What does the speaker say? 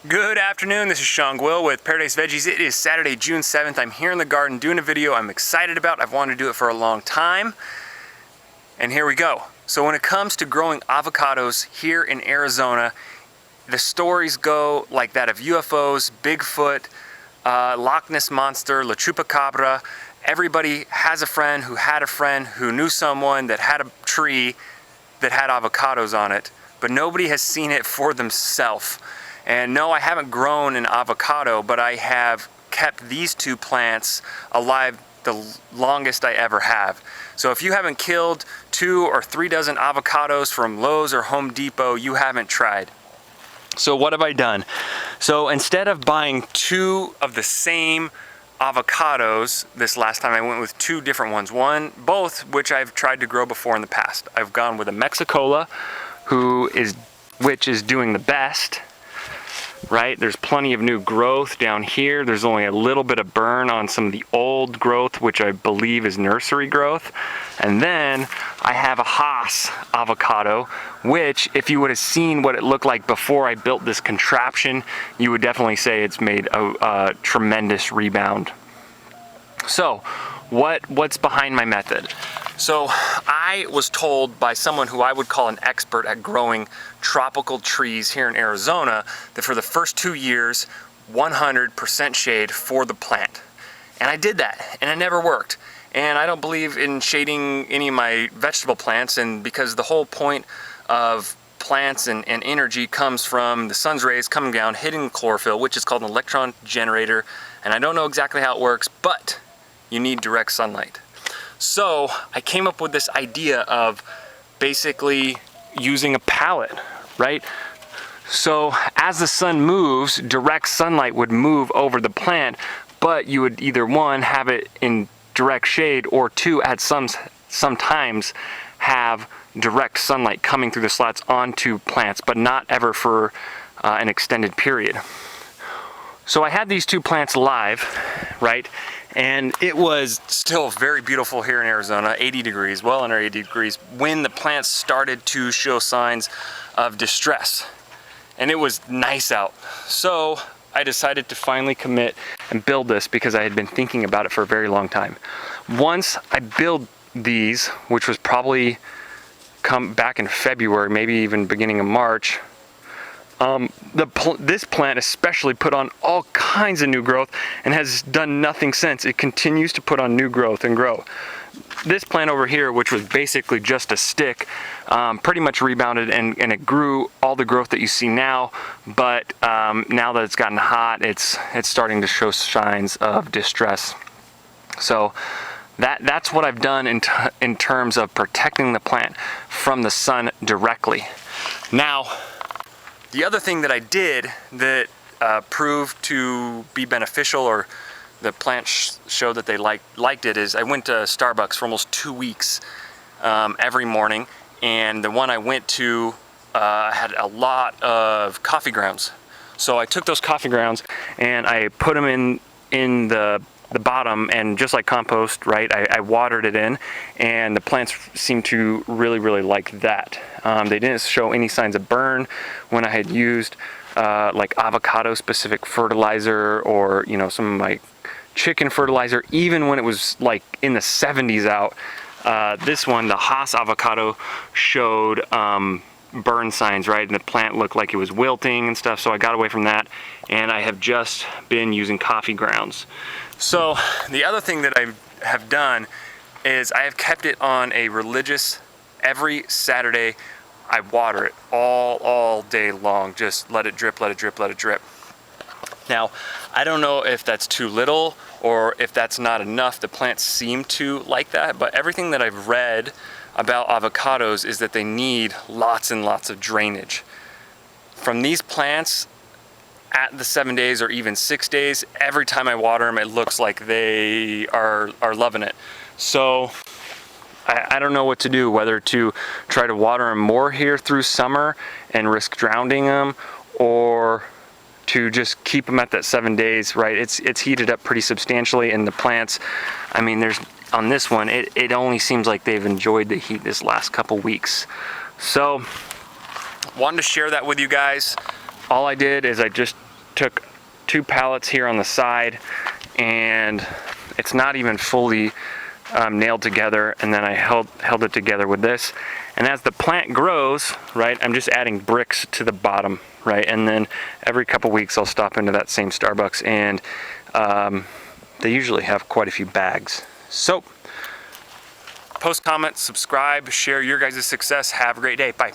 Good afternoon, this is Sean Gwill with Paradise Veggies. It is Saturday, June 7th. I'm here in the garden doing a video I'm excited about. I've wanted to do it for a long time. And here we go. So when it comes to growing avocados here in Arizona, the stories go like that of UFOs, Bigfoot, Loch Ness Monster, La Chupacabra. Everybody has a friend who had a friend who knew someone that had a tree that had avocados on it, but nobody has seen it for themselves. And no, I haven't grown an avocado, but I have kept these two plants alive the longest I ever have. So if you haven't killed 2 or 3 dozen avocados from Lowe's or Home Depot, you haven't tried. So what have I done? So instead of buying 2 of the same avocados, this last time I went with 2 different ones. Both which I've tried to grow before in the past. I've gone with a Mexicola, which is doing the best. Right, there's plenty of new growth down here. There's only a little bit of burn on some of the old growth, which I believe is nursery growth. And then I have a Haas avocado, which if you would have seen what it looked like before I built this contraption, you would definitely say it's made a tremendous rebound. So what's behind my method? So I was told by someone who I would call an expert at growing tropical trees here in Arizona that for the first 2 years, 100% shade for the plant. And I did that, and it never worked. And I don't believe in shading any of my vegetable plants, and because the whole point of plants and energy comes from the sun's rays coming down, hitting chlorophyll, which is called an electron generator. And I don't know exactly how it works, but you need direct sunlight. So I came up with this idea of basically using a pallet, right? So as the sun moves, direct sunlight would move over the plant, but you would either 1, have it in direct shade, or 2, at sometimes have direct sunlight coming through the slats onto plants, but not ever for an extended period. So I had these 2 plants live, right? And it was still very beautiful here in Arizona, 80 degrees, well under 80 degrees, when the plants started to show signs of distress. And it was nice out. So I decided to finally commit and build this because I had been thinking about it for a very long time. Once I build these, which was probably back in February, maybe even beginning of March, this plant especially put on all kinds of new growth and has done nothing since. It continues to put on new growth and grow. This plant over here, which was basically just a stick, pretty much rebounded and it grew all the growth that you see now, but now that it's gotten hot, it's starting to show signs of distress. So that's what I've done in terms of protecting the plant from the sun directly. Now, the other thing that I did that proved to be beneficial, or the plant showed that they liked it, is I went to Starbucks for almost 2 weeks every morning, and the one I went to had a lot of coffee grounds. So I took those coffee grounds and I put them in the bottom, and just like compost, right, I watered it in, and the plants seemed to really like that. They didn't show any signs of burn when I had used like avocado specific fertilizer, or some of my chicken fertilizer, even when it was like in the 70s out. This one, the Haas avocado, showed burn signs, right, and the plant looked like it was wilting and stuff, so I got away from that, and I have just been using coffee grounds. So the other thing that I have done is I have kept it on a religious, every Saturday I water it all day long. Just let it drip, let it drip, let it drip. Now, I don't know if that's too little or if that's not enough. The plants seem to like that, but everything that I've read about avocados is that they need lots and lots of drainage. From these plants, at the 7 days or even 6 days, every time I water them, it looks like they are loving it. So I don't know what to do, whether to try to water them more here through summer and risk drowning them, or to just keep them at that 7 days, right? It's heated up pretty substantially, and the plants, I mean, on this one, it only seems like they've enjoyed the heat this last couple weeks. So wanted to share that with you guys. all I did is I just took 2 pallets here on the side, and it's not even fully nailed together, and then I held it together with this. And as the plant grows, right, I'm just adding bricks to the bottom, right? And then every couple weeks I'll stop into that same Starbucks, and they usually have quite a few bags. So post, comment, subscribe, share your guys' success. Have a great day. Bye.